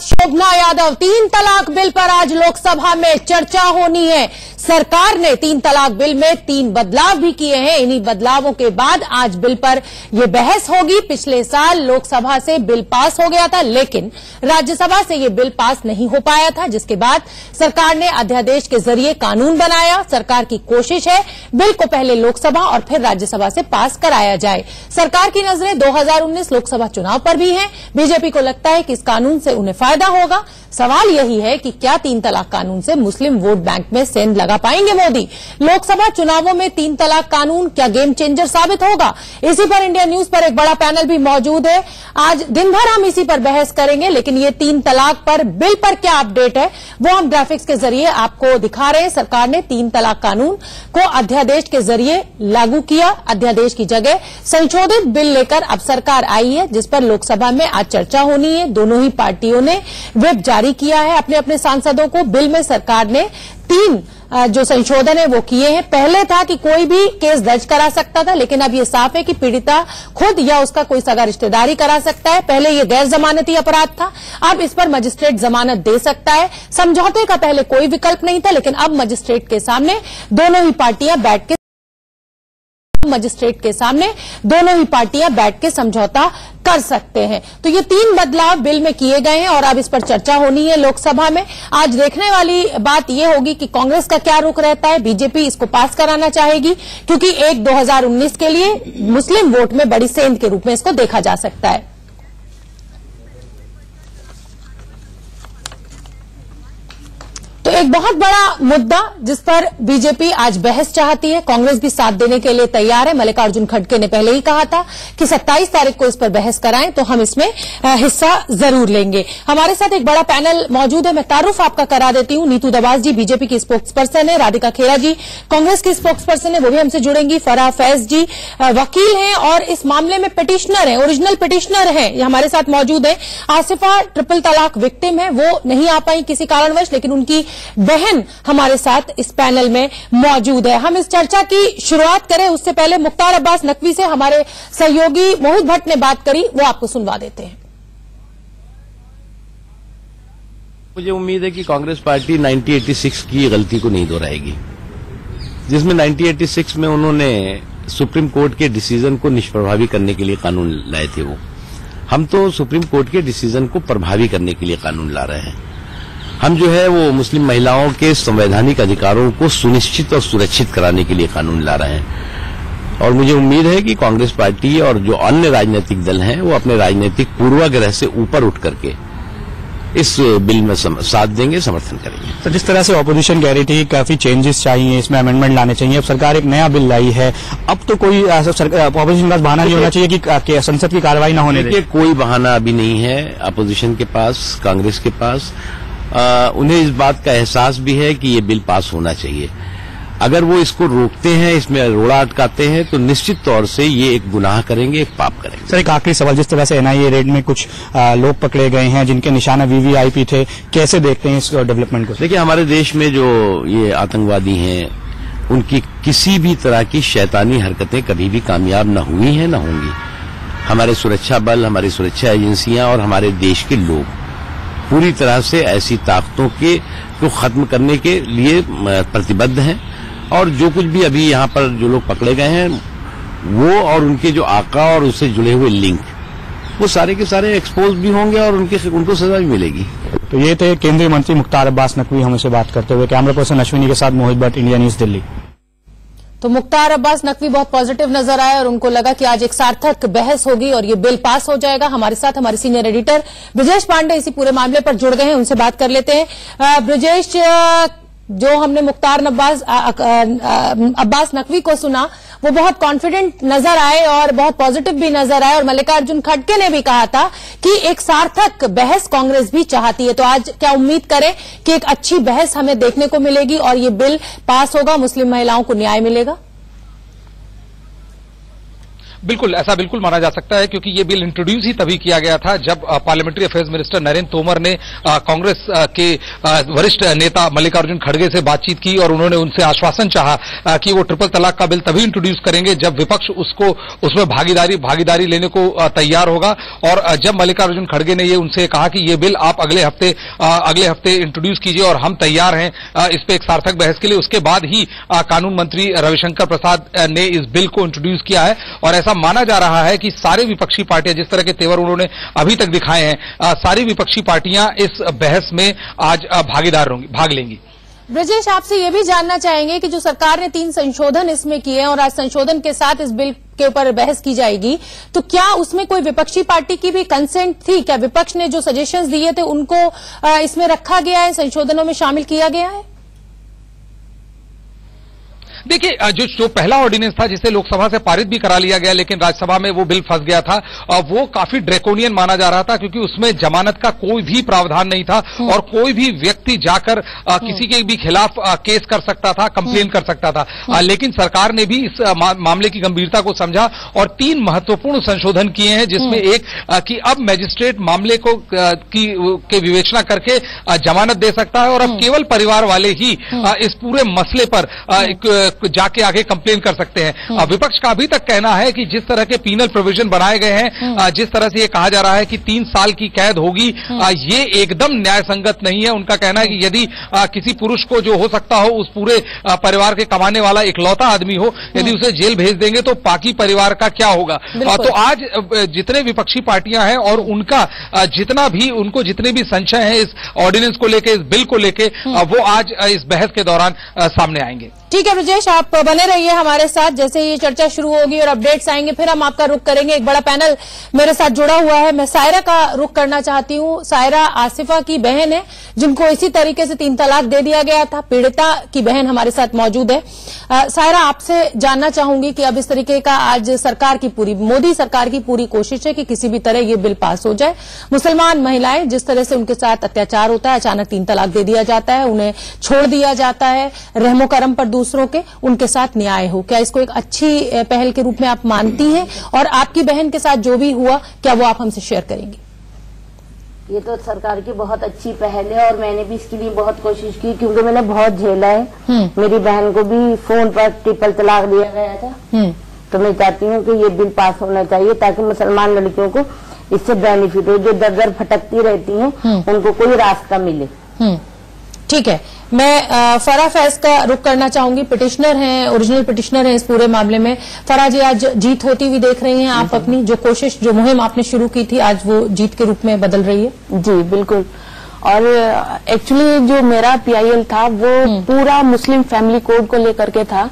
शोभना यादव, 3 तलाक बिल पर आज लोकसभा में चर्चा होनी है। सरकार ने 3 तलाक बिल में 3 बदलाव भी किए हैं। इन्हीं बदलावों के बाद आज बिल पर यह बहस होगी। पिछले साल लोकसभा से बिल पास हो गया था, लेकिन राज्यसभा से यह बिल पास नहीं हो पाया था, जिसके बाद सरकार ने अध्यादेश के जरिए कानून बनाया। सरकार की कोशिश है बिल को पहले लोकसभा और फिर राज्यसभा से पास कराया जाए। सरकार की नजरें 2019 लोकसभा चुनाव पर भी हैं। बीजेपी को लगता है कि इस कानून से उन्हें फायदा होगा। सवाल यही है कि क्या 3 तलाक कानून से मुस्लिम वोट बैंक में सेंध लगा पाएंगे मोदी? लोकसभा चुनावों में 3 तलाक कानून क्या गेम चेंजर साबित होगा? इसी पर इंडिया न्यूज पर एक बड़ा पैनल भी मौजूद है। आज दिन भर हम इसी पर बहस करेंगे, लेकिन ये 3 तलाक पर बिल पर क्या अपडेट है वो हम ग्राफिक्स के जरिए आपको दिखा रहे हैं। सरकार ने 3 तलाक कानून को अध्यादेश के जरिए लागू किया। अध्यादेश की जगह संशोधित बिल लेकर अब सरकार आई है, जिस पर लोकसभा में आज चर्चा होनी है। दोनों ही पार्टियों ने व्हिप जारी किया है अपने अपने सांसदों को। बिल में सरकार ने 3 जो संशोधन है वो किए हैं। पहले था कि कोई भी केस दर्ज करा सकता था, लेकिन अब ये साफ है कि पीड़िता खुद या उसका कोई सगा रिश्तेदारी करा सकता है। पहले ये गैर जमानती अपराध था, अब इस पर मजिस्ट्रेट जमानत दे सकता है। समझौते का पहले कोई विकल्प नहीं था, लेकिन अब मजिस्ट्रेट के सामने दोनों ही पार्टियां बैठ के समझौता कर सकते हैं। तो ये 3 बदलाव बिल में किए गए हैं और अब इस पर चर्चा होनी है लोकसभा में। आज देखने वाली बात यह होगी कि कांग्रेस का क्या रुख रहता है। बीजेपी इसको पास कराना चाहेगी, क्योंकि 2019 के लिए मुस्लिम वोट में बड़ी सेंध के रूप में इसको देखा जा सकता है। तो एक बहुत बड़ा मुद्दा जिस पर बीजेपी आज बहस चाहती है, कांग्रेस भी साथ देने के लिए तैयार है। मल्लिकार्जुन खड़गे ने पहले ही कहा था कि 27 तारीख को इस पर बहस कराएं, तो हम इसमें हिस्सा जरूर लेंगे। हमारे साथ एक बड़ा पैनल मौजूद है। मैं तारुफ आपका करा देती हूं। नीतू दबास जी बीजेपी की स्पोक्स पर्सन है, राधिका खेरा जी कांग्रेस की स्पोक्स पर्सन है, वो भी हमसे जुड़ेंगी। फराह फैज जी वकील हैं और इस मामले में पिटिशनर हैं, ओरिजिनल पिटिशनर हैं, हमारे साथ मौजूद है। आसिफा ट्रिपल तलाक विक्टिम है, वो नहीं आ पाई किसी कारणवश, लेकिन उनकी बहन हमारे साथ इस पैनल में मौजूद है। हम इस चर्चा की शुरुआत करें उससे पहले मुख्तार अब्बास नकवी से हमारे सहयोगी मोहित भट्ट ने बात करी, वो आपको सुनवा देते हैं। मुझे उम्मीद है कि कांग्रेस पार्टी 1986 की गलती को नहीं दोहराएगी, जिसमें 1986 में उन्होंने सुप्रीम कोर्ट के डिसीजन को निष्प्रभावी करने के लिए कानून लाए थे। वो हम तो सुप्रीम कोर्ट के डिसीजन को प्रभावी करने के लिए कानून ला रहे हैं। हम जो है वो मुस्लिम महिलाओं के संवैधानिक अधिकारों को सुनिश्चित और सुरक्षित कराने के लिए कानून ला रहे हैं। और मुझे उम्मीद है कि कांग्रेस पार्टी और जो अन्य राजनीतिक दल हैं वो अपने राजनीतिक पूर्वाग्रह से ऊपर उठ करके इस बिल में साथ देंगे, समर्थन करेंगे। तो जिस तरह से ऑपोजिशन कह रही थी काफी चेंजेस चाहिए, इसमें अमेंडमेंट लाने चाहिए, अब सरकार एक नया बिल लाई है, अब तो कोई ऑपोजिशन का बहाना नहीं होना चाहिए कि संसद की कार्रवाई न होने दे। कोई बहाना अभी नहीं है अपोजिशन के पास, कांग्रेस के पास। उन्हें इस बात का एहसास भी है कि ये बिल पास होना चाहिए। अगर वो इसको रोकते हैं, इसमें रोड़ा अटकाते हैं, तो निश्चित तौर से ये एक गुनाह करेंगे, एक पाप करेंगे। सर, एक आखिरी सवाल, जिस तरह से एनआईए रेड में कुछ लोग पकड़े गए हैं जिनके निशाना वीवीआईपी थे, कैसे देखते हैं इस डेवलपमेंट को? देखिए, हमारे देश में जो ये आतंकवादी हैं उनकी किसी भी तरह की शैतानी हरकतें कभी भी कामयाब न हुई हैं, न होंगी। हमारे सुरक्षा बल, हमारी सुरक्षा एजेंसियां और हमारे देश के लोग पूरी तरह से ऐसी ताकतों को खत्म करने के लिए प्रतिबद्ध हैं। और जो कुछ भी अभी यहाँ पर जो लोग पकड़े गए हैं वो और उनके जो आका और उससे जुड़े हुए लिंक, वो सारे के सारे एक्सपोज भी होंगे और उनको सजा भी मिलेगी। तो ये थे केंद्रीय मंत्री मुख्तार अब्बास नकवी हमसे बात करते हुए। कैमरा पर्सन अश्विनी के साथ मोहित भट्ट, इंडिया न्यूज, दिल्ली। तो मुख्तार अब्बास नकवी बहुत पॉजिटिव नजर आए और उनको लगा कि आज एक सार्थक बहस होगी और ये बिल पास हो जाएगा। हमारे साथ हमारे सीनियर एडिटर ब्रजेश पांडे इसी पूरे मामले पर जुड़ गए हैं, उनसे बात कर लेते हैं। ब्रजेश, जो हमने मुख्तार अब्बास नकवी को सुना वो बहुत कॉन्फिडेंट नजर आए और बहुत पॉजिटिव भी नजर आए, और मल्लिकार्जुन खड़गे ने भी कहा था कि एक सार्थक बहस कांग्रेस भी चाहती है। तो आज क्या उम्मीद करें कि एक अच्छी बहस हमें देखने को मिलेगी और ये बिल पास होगा, मुस्लिम महिलाओं को न्याय मिलेगा? बिल्कुल, ऐसा बिल्कुल माना जा सकता है, क्योंकि ये बिल इंट्रोड्यूस ही तभी किया गया था जब parliamentary affairs minister Narendra Tomar ने कांग्रेस के वरिष्ठ नेता मल्लिकार्जुन खड़गे से बातचीत की और उन्होंने उनसे आश्वासन चाहा कि वो ट्रिपल तलाक का बिल तभी इंट्रोड्यूस करेंगे जब विपक्ष उसमें भागीदारी लेने को तैयार होगा। और जब मल्लिकार्जुन खड़गे ने ये उनसे कहा कि ये बिल आप अगले हफ्ते इंट्रोड्यूस कीजिए और हम तैयार हैं इस पे एक सार्थक बहस के लिए, उसके बाद ही कानून मंत्री रविशंकर प्रसाद ने इस बिल को इंट्रोड्यूस किया है। और ऐसा माना जा रहा है कि सारी विपक्षी पार्टियां, जिस तरह के तेवर उन्होंने अभी तक दिखाए हैं, सारी विपक्षी पार्टियां इस बहस में आज भाग लेंगी। ब्रजेश, आपसे ये भी जानना चाहेंगे कि जो सरकार ने 3 संशोधन इसमें किए हैं और आज संशोधन के साथ इस बिल के ऊपर बहस की जाएगी, तो क्या उसमें कोई विपक्षी पार्टी की भी कंसेंट थी? क्या विपक्ष ने जो सजेशंस दिए थे उनको इसमें रखा गया है, संशोधनों में शामिल किया गया है? देखिए, जो पहला ऑर्डिनेंस था जिसे लोकसभा से पारित भी करा लिया गया लेकिन राज्यसभा में वो बिल फंस गया था, वो काफी ड्रैकोनियन माना जा रहा था, क्योंकि उसमें जमानत का कोई भी प्रावधान नहीं था और कोई भी व्यक्ति जाकर किसी के भी खिलाफ केस कर सकता था, कंप्लेन कर सकता था। लेकिन सरकार ने भी इस मामले की गंभीरता को समझा और 3 महत्वपूर्ण संशोधन किए हैं, जिसमें एक कि अब मैजिस्ट्रेट मामले को के विवेचना करके जमानत दे सकता है और अब केवल परिवार वाले ही इस पूरे मसले पर जाके आगे कंप्लेन कर सकते हैं। विपक्ष का अभी तक कहना है कि जिस तरह के पीनल प्रोविजन बनाए गए हैं, जिस तरह से ये कहा जा रहा है कि 3 साल की कैद होगी, ये एकदम न्याय संगत नहीं है। उनका कहना है कि यदि किसी पुरुष को जो हो सकता हो उस पूरे परिवार के कमाने वाला इकलौता आदमी हो, यदि उसे जेल भेज देंगे तो बाकी परिवार का क्या होगा। तो आज जितने विपक्षी पार्टियां हैं और उनको जितने भी संशय हैं इस ऑर्डिनेंस को लेके, इस बिल को लेके, वो आज इस बहस के दौरान सामने आएंगे। ठीक है ब्रजेश, आप बने रहिए हमारे साथ। जैसे ये चर्चा शुरू होगी और अपडेट्स आएंगे फिर हम आपका रुख करेंगे। एक बड़ा पैनल मेरे साथ जुड़ा हुआ है। मैं सायरा का रुख करना चाहती हूँ। सायरा आसिफा की बहन है जिनको इसी तरीके से 3 तलाक दे दिया गया था। पीड़िता की बहन हमारे साथ मौजूद है। सायरा, आपसे जानना चाहूंगी कि अब इस तरीके का आज मोदी सरकार की पूरी कोशिश है कि किसी भी तरह ये बिल पास हो जाए। मुसलमान महिलाएं जिस तरह से उनके साथ अत्याचार होता है, अचानक 3 तलाक दे दिया जाता है, उन्हें छोड़ दिया जाता है, रहमो करम पर दूसरों के, उनके साथ न्याय हो। क्या इसको एक अच्छी पहल के रूप में आप मानती हैं? और आपकी बहन के साथ जो भी हुआ, क्या वो आप हमसे शेयर करेंगी? ये तो सरकार की बहुत अच्छी पहल है और मैंने भी इसके लिए बहुत कोशिश की, क्योंकि मैंने बहुत झेला है। मेरी बहन को भी फोन पर ट्रिपल तलाक दिया गया था। तो मैं चाहती हूँ कि ये बिल पास होना चाहिए ताकि मुसलमान लड़कियों को इससे बेनिफिट हो, जो दर दर भटकती रहती हैं उनको कोई रास्ता मिले। ठीक है, मैं फराह फैज का रुख करना चाहूंगी। पिटिशनर हैं, ओरिजिनल पिटिशनर हैं इस पूरे मामले में। फराह जी, आज जीत होती हुई देख रही हैं आप अपनी जो कोशिश, जो मुहिम आपने शुरू की थी, आज वो जीत के रूप में बदल रही है? जी बिल्कुल। और एक्चुअली जो मेरा PIL था वो पूरा मुस्लिम फैमिली कोड को लेकर के था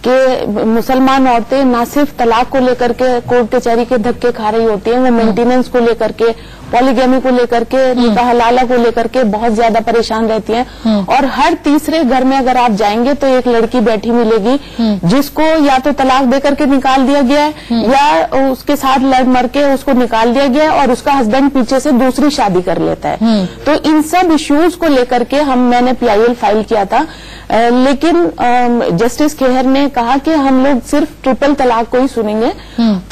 कि मुसलमान औरतें ना सिर्फ तलाक को लेकर के कोर्ट कचहरी के धक्के खा रही होती हैं, वो मेंटेनेंस को लेकर के, पॉलीगैमी को लेकर के, निकाह हलाला को लेकर के बहुत ज्यादा परेशान रहती हैं। और हर तीसरे घर में अगर आप जाएंगे तो एक लड़की बैठी मिलेगी जिसको या तो तलाक देकर के निकाल दिया गया है या उसके साथ लड़ मर के उसको निकाल दिया गया है और उसका हस्बैंड पीछे से दूसरी शादी कर लेता है। तो इन सब इश्यूज को लेकर के मैंने PIL फाइल किया था। लेकिन जस्टिस खेहर ने कहा कि हम लोग सिर्फ ट्रिपल तलाक को ही सुनेंगे।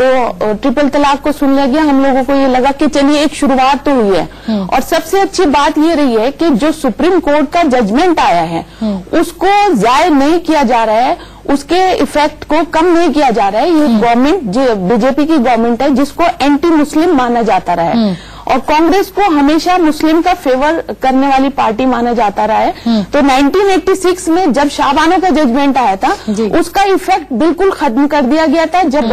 तो ट्रिपल तलाक को सुन लिया गया। हम लोगों को ये लगा कि चलिए एक शुरुआत तो हुई है। और सबसे अच्छी बात ये रही है कि जो सुप्रीम कोर्ट का जजमेंट आया है उसको जाय नहीं किया जा रहा है, उसके इफेक्ट को कम नहीं किया जा रहा है। ये गवर्नमेंट, जो BJP की गवर्नमेंट है, जिसको एंटी मुस्लिम माना जाता रहा है और कांग्रेस को हमेशा मुस्लिम का फेवर करने वाली पार्टी माना जाता रहा है। तो 1986 में जब शाहबानो का जजमेंट आया था उसका इफेक्ट बिल्कुल खत्म कर दिया गया था, जब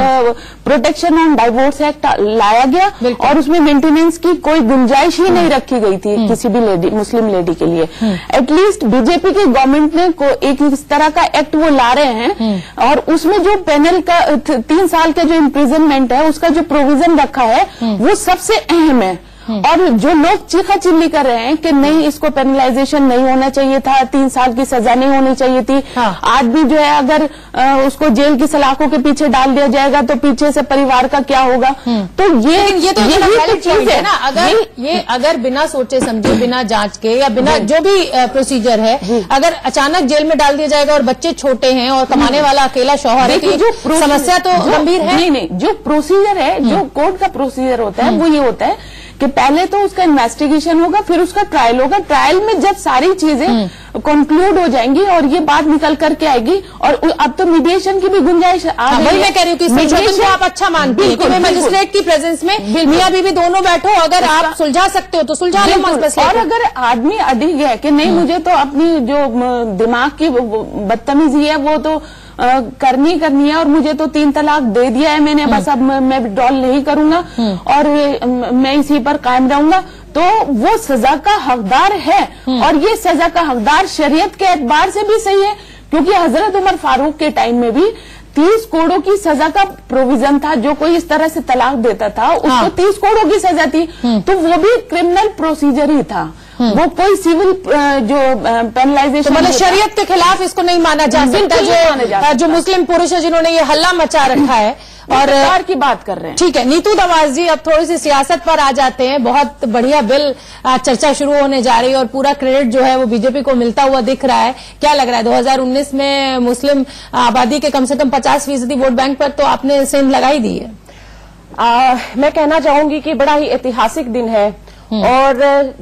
प्रोटेक्शन ऑन डाइवोर्स एक्ट लाया गया और उसमें मेंटेनेंस की कोई गुंजाइश ही नहीं रखी गई थी किसी भी मुस्लिम लेडी के लिए। एटलीस्ट BJP की गवर्नमेंट ने एक इस तरह का एक्ट वो ला रहे हैं और उसमें जो पैनल का 3 साल का जो इम्प्रिजनमेंट है उसका जो प्रोविजन रखा है वो सबसे अहम है। और जो लोग चीखाचिल्ली कर रहे हैं कि नहीं इसको पेनलाइजेशन नहीं होना चाहिए था, 3 साल की सजा नहीं होनी चाहिए थी, आज भी जो है अगर उसको जेल की सलाखों के पीछे डाल दिया जाएगा तो पीछे से परिवार का क्या होगा। तो ये तो चीज है ना, अगर बिना सोचे समझे, बिना जांच के या बिना जो भी प्रोसीजर है, अगर अचानक जेल में डाल दिया जाएगा और बच्चे छोटे हैं और कमाने वाला अकेला शौहर है, तो जो समस्या तो गंभीर है। नहीं, जो प्रोसीजर है, जो कोर्ट का प्रोसीजर होता है वो ये होता है कि पहले तो उसका इन्वेस्टिगेशन होगा, फिर उसका ट्रायल होगा। ट्रायल में जब सारी चीजें कंक्लूड हो जाएंगी और ये बात निकल करके आएगी, और अब तो मीडिएशन की भी गुंजाइश आ गई है। वही मैं कह रही हूँ कि संशोधन को आप अच्छा मानते हैं कि मजिस्ट्रेट की प्रेजेंस में मियां बीवी दोनों बैठो, अगर आप सुलझा सकते हो तो सुलझा लो मसले। और अगर आदमी अडिग है कि नहीं मुझे तो अपनी जो दिमाग की बदतमीजी है वो तो करनी है और मुझे तो 3 तलाक दे दिया है मैंने, बस अब मैं विड्रॉल नहीं करूंगा और मैं इसी पर कायम रहूंगा, तो वो सजा का हकदार है। और ये सजा का हकदार शरीयत के एतबार से भी सही है, क्योंकि हजरत उमर फारूक के टाइम में भी 30 कोड़ों की सजा का प्रोविजन था। जो कोई इस तरह से तलाक देता था उसको 30 कोड़ों की सजा थी, तो वो भी क्रिमिनल प्रोसीजर ही था, वो कोई सिविल जो पेनलाइजेशन, तो मतलब शरीयत के खिलाफ इसको नहीं माना जा सकता। जो मुस्लिम पुरुष है जिन्होंने ये हल्ला मचा रखा है और सरकार की बात कर रहे हैं। ठीक है नीतू दमाज जी, अब थोड़ी सी सियासत पर आ जाते हैं। बहुत बढ़िया बिल चर्चा शुरू होने जा रही है और पूरा क्रेडिट जो है वो बीजेपी को मिलता हुआ दिख रहा है। क्या लग रहा है 2019 में मुस्लिम आबादी के कम से कम 50% वोट बैंक पर तो आपने सेंध लगाई दी है। मैं कहना चाहूंगी कि बड़ा ही ऐतिहासिक दिन है और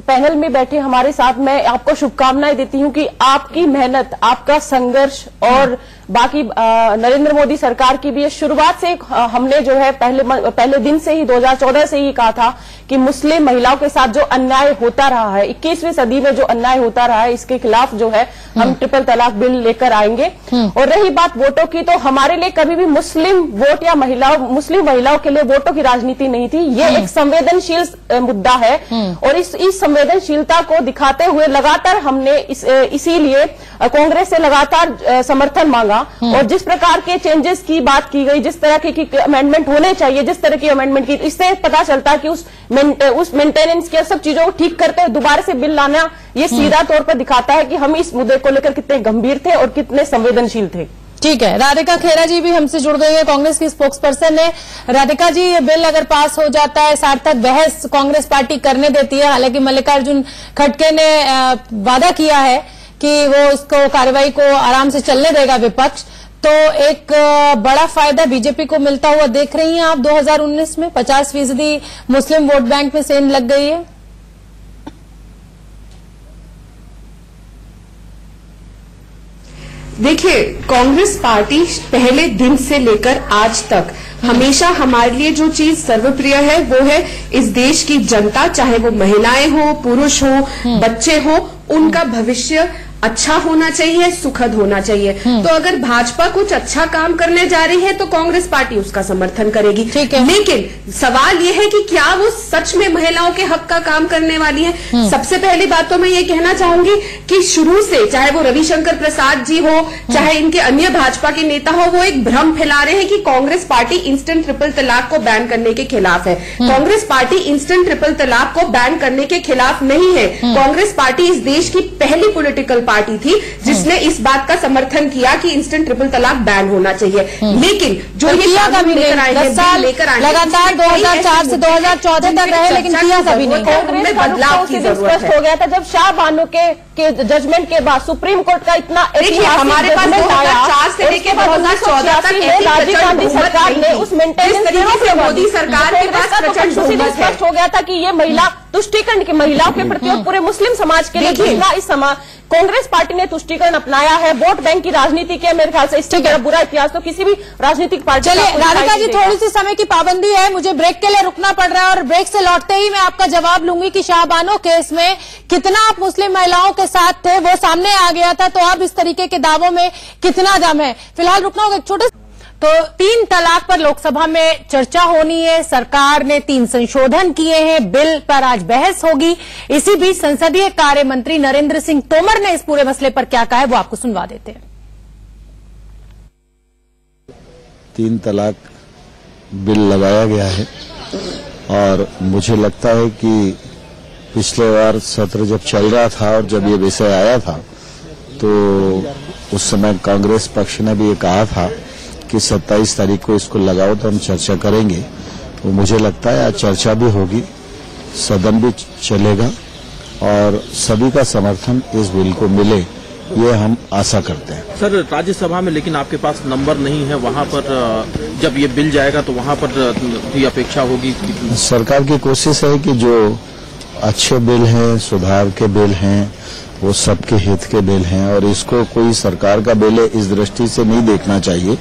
पैनल में बैठे हमारे साथ मैं आपको शुभकामनाएं देती हूं कि आपकी मेहनत, आपका संघर्ष और बाकी नरेंद्र मोदी सरकार की भी शुरुआत से हमने जो है पहले दिन से ही 2014 से ही कहा था कि मुस्लिम महिलाओं के साथ जो अन्याय होता रहा है, 21वीं सदी में जो अन्याय होता रहा है, इसके खिलाफ जो है हम ट्रिपल तलाक बिल लेकर आएंगे। और रही बात वोटों की, तो हमारे लिए कभी भी मुस्लिम वोट या मुस्लिम महिलाओं के लिए वोटों की राजनीति नहीं थी। ये एक संवेदनशील मुद्दा है और इस संवेदनशीलता को दिखाते हुए लगातार हमने इसीलिए कांग्रेस से लगातार समर्थन मांगा। और जिस प्रकार के चेंजेस की बात की गई, जिस तरह की अमेंडमेंट होने चाहिए, जिस तरह की अमेंडमेंट की, इससे पता चलता है कि उस मेंटेनेंस के सब चीजों को ठीक करते हुए दोबारा से बिल लाना, ये सीधा तौर पर दिखाता है कि हम इस मुद्दे को लेकर कितने गंभीर थे और कितने संवेदनशील थे। ठीक है, राधिका खेरा जी भी हमसे जुड़ गई है, कांग्रेस की स्पोक्स पर्सन है। राधिका जी, ये बिल अगर पास हो जाता है, सार्थक बहस कांग्रेस पार्टी करने देती है, हालांकि मल्लिकार्जुन खड़गे ने वादा किया है कि वो इसको कार्रवाई को आराम से चलने देगा विपक्ष, तो एक बड़ा फायदा बीजेपी को मिलता हुआ देख रही हैं आप 2019 में? 50% मुस्लिम वोट बैंक में सेंध लग गई है। देखिए, कांग्रेस पार्टी पहले दिन से लेकर आज तक हमेशा हमारे लिए जो चीज सर्वप्रिय है वो है इस देश की जनता, चाहे वो महिलाएं हो, पुरुष हो, बच्चे हो, उनका भविष्य अच्छा होना चाहिए, सुखद होना चाहिए। तो अगर भाजपा कुछ अच्छा काम करने जा रही है तो कांग्रेस पार्टी उसका समर्थन करेगी। लेकिन सवाल यह है कि क्या वो सच में महिलाओं के हक का काम करने वाली है? सबसे पहली बात तो मैं ये कहना चाहूंगी कि शुरू से चाहे वो रविशंकर प्रसाद जी हो, चाहे इनके अन्य भाजपा के नेता हो, वो एक भ्रम फैला रहे हैं कि कांग्रेस पार्टी इंस्टेंट ट्रिपल तलाक को बैन करने के खिलाफ है। कांग्रेस पार्टी इंस्टेंट ट्रिपल तलाक को बैन करने के खिलाफ नहीं है। कांग्रेस पार्टी इस देश की पहली पॉलिटिकल पार्टी थी जिसने इस बात का समर्थन किया कि इंस्टेंट ट्रिपल तलाक बैन होना चाहिए। लेकिन जो ये कानून लेकर आए हैं, लगातार 2004 से 2014 तक रहे, लेकिन किया कभी नहीं। कांग्रेस बदलाव की स्पष्ट हो गया था जब शाह बानो के जजमेंट के बाद सुप्रीम कोर्ट का इतना हमारे पास 2004 से लेकर 2014 तक राजीव गांधी सरकार ने उस मेंटेनेंस से मोदी सरकार के पास प्रचंड बहुमत स्पष्ट हो गया था कि ये महिला तुष्टीकरण की महिलाओं के प्रति और पूरे मुस्लिम समाज के लिए जितना इस समय कांग्रेस पार्टी ने तुष्टीकरण अपनाया है, वोट बैंक की राजनीति के, मेरे ख्याल से इससे बड़ा बुरा इतिहास तो किसी भी राजनीतिक पार्टी। चलिए राधिका जी, थोड़ी सी समय की पाबंदी है, मुझे ब्रेक के लिए रुकना पड़ रहा है और ब्रेक से लौटते ही मैं आपका जवाब लूंगी कि शाहबानो केस में कितना आप मुस्लिम महिलाओं के साथ थे, वो सामने आ गया था, तो अब इस तरीके के दावों में कितना दम है। फिलहाल रुकना होगा एक छोटे। तो 3 तलाक पर लोकसभा में चर्चा होनी है, सरकार ने 3 संशोधन किए हैं, बिल पर आज बहस होगी। इसी बीच संसदीय कार्य मंत्री नरेंद्र सिंह तोमर ने इस पूरे मसले पर क्या कहा है वो आपको सुनवा देते हैं। 3 तलाक बिल लगाया गया है और मुझे लगता है कि पिछले बार सत्र जब चल रहा था और जब ये विषय आया था तो उस समय कांग्रेस पक्ष ने भी ये कहा था कि 27 तारीख को इसको लगाओ तो हम चर्चा करेंगे। तो मुझे लगता है आज चर्चा भी होगी, सदन भी चलेगा और सभी का समर्थन इस बिल को मिले, ये हम आशा करते हैं। सर, राज्यसभा में लेकिन आपके पास नंबर नहीं है, वहां पर जब ये बिल जाएगा तो वहां पर भी अपेक्षा होगी। सरकार की कोशिश है कि जो अच्छे बिल हैं, सुधार के बिल हैं, वो सबके हित के बिल हैं और इसको कोई सरकार का बिल है इस दृष्टि से नहीं देखना चाहिए।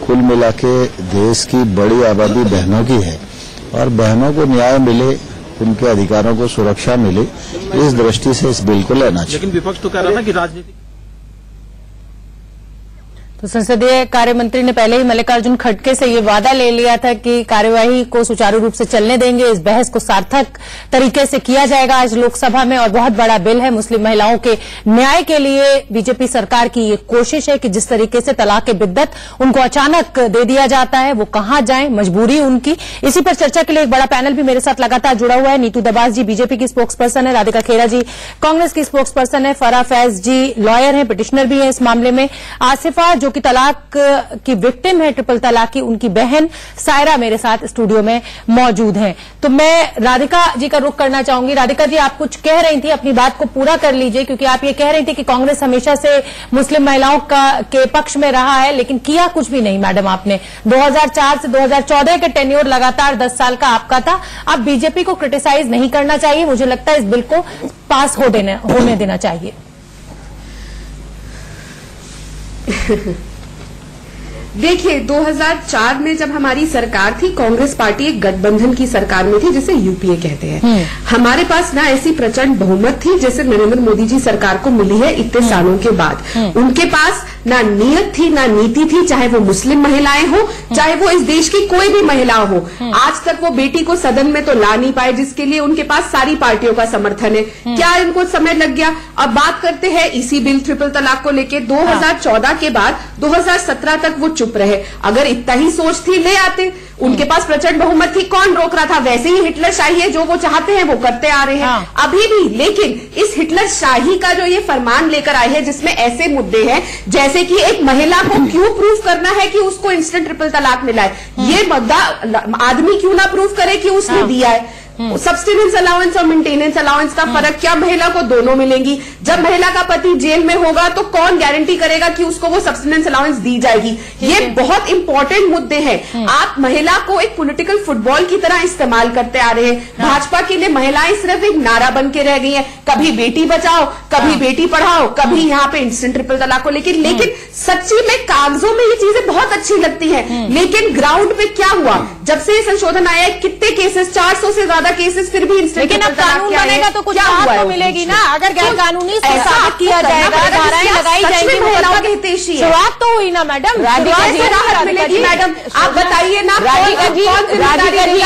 कुल मिला के देश की बड़ी आबादी बहनों की है और बहनों को न्याय मिले, उनके अधिकारों को सुरक्षा मिले, इस दृष्टि से इस बिल को लेना चाहिए। लेकिन विपक्ष तो कह रहा था कि राजनीतिक। तो संसदीय कार्य मंत्री ने पहले ही मल्लिकार्जुन खड़गे से ये वादा ले लिया था कि कार्यवाही को सुचारू रूप से चलने देंगे, इस बहस को सार्थक तरीके से किया जाएगा आज लोकसभा में। और बहुत बड़ा बिल है, मुस्लिम महिलाओं के न्याय के लिए बीजेपी सरकार की ये कोशिश है कि जिस तरीके से तलाक के बिद्दत उनको अचानक दे दिया जाता है, वो कहां जाएं, मजबूरी उनकी। इसी पर चर्चा के लिए एक बड़ा पैनल भी मेरे साथ लगातार जुड़ा हुआ है। नीतू दबास जी बीजेपी की स्पोक्स पर्सन है, राधिका खेरा जी कांग्रेस की स्पोक्स पर्सन है, फराह फैज जी लॉयर हैं, पिटिशनर भी हैं इस मामले में, आसिफा जो कि तलाक की विक्टिम है, ट्रिपल तलाक की, उनकी बहन सायरा मेरे साथ स्टूडियो में मौजूद हैं। तो मैं राधिका जी का रुख करना चाहूंगी। राधिका जी, आप कुछ कह रही थी, अपनी बात को पूरा कर लीजिए, क्योंकि आप ये कह रही थी कि कांग्रेस हमेशा से मुस्लिम महिलाओं के पक्ष में रहा है, लेकिन किया कुछ भी नहीं। मैडम, आपने 2004 से 2014 के टेन्योर लगातार 10 साल का आपका था। अब बीजेपी को क्रिटिसाइज नहीं करना चाहिए, मुझे लगता है इस बिल को पास होने देना चाहिए। देखिए, 2004 में जब हमारी सरकार थी, कांग्रेस पार्टी एक गठबंधन की सरकार में थी जिसे यूपीए कहते हैं। हमारे पास ना ऐसी प्रचंड बहुमत थी जैसे नरेंद्र मोदी जी सरकार को मिली है इतने सालों के बाद। उनके पास ना नियत थी ना नीति थी, चाहे वो मुस्लिम महिलाएं हो, चाहे वो इस देश की कोई भी महिला हो। आज तक वो बेटी को सदन में तो ला नहीं पाए, जिसके लिए उनके पास सारी पार्टियों का समर्थन है। क्या इनको समय लग गया? अब बात करते हैं इसी बिल ट्रिपल तलाक को लेके। 2014 के बाद 2017 तक वो चुप रहे। अगर इतना ही सोच थी, ले आते। उनके पास प्रचंड बहुमत थी, कौन रोक रहा था? वैसे ही हिटलर शाही है, जो वो चाहते हैं वो करते आ रहे हैं अभी भी। लेकिन इस हिटलर शाही का जो ये फरमान लेकर आए हैं, जिसमें ऐसे मुद्दे हैं जैसे कि एक महिला को क्यों प्रूव करना है कि उसको इंस्टेंट ट्रिपल तलाक मिला है, ये मुद्दा आदमी क्यों ना प्रूव करे कि उसने दिया है। सब्सटेनेंस अलाउंस और मेंटेनेंस अलाउंस का फर्क क्या? महिला को दोनों मिलेंगी। जब महिला का पति जेल में होगा तो कौन गारंटी करेगा कि उसको वो सब्सटेनेंस अलाउंस दी जाएगी? ये बहुत इंपॉर्टेंट मुद्दे हैं। आप महिला को एक पॉलिटिकल फुटबॉल की तरह इस्तेमाल करते आ रहे हैं। भाजपा के लिए महिलाएं सिर्फ एक नारा बन के रह गई है, कभी बेटी बचाओ, कभी बेटी पढ़ाओ, कभी यहाँ पे इंस्टेंट ट्रिपल तलाक को लेकिन सच्ची में कागजों में ये चीजें बहुत अच्छी लगती है, लेकिन ग्राउंड पे क्या हुआ? जब से संशोधन आया है, कितने केसेस, 400 से ज्यादा केसेस फिर भी इंस्टेंट। लेकिन अब कानून बनेगा तो कुछ राहत तो मिलेगी ना। अगर गैर कानूनी साबित किया जाएगा, धाराएं लगाई जाएंगी, महिलाओं के हितैषी है। शुरुआत तो हुई ना मैडम, राहत मिलेगी। मैडम आप बताइए ना, राधिका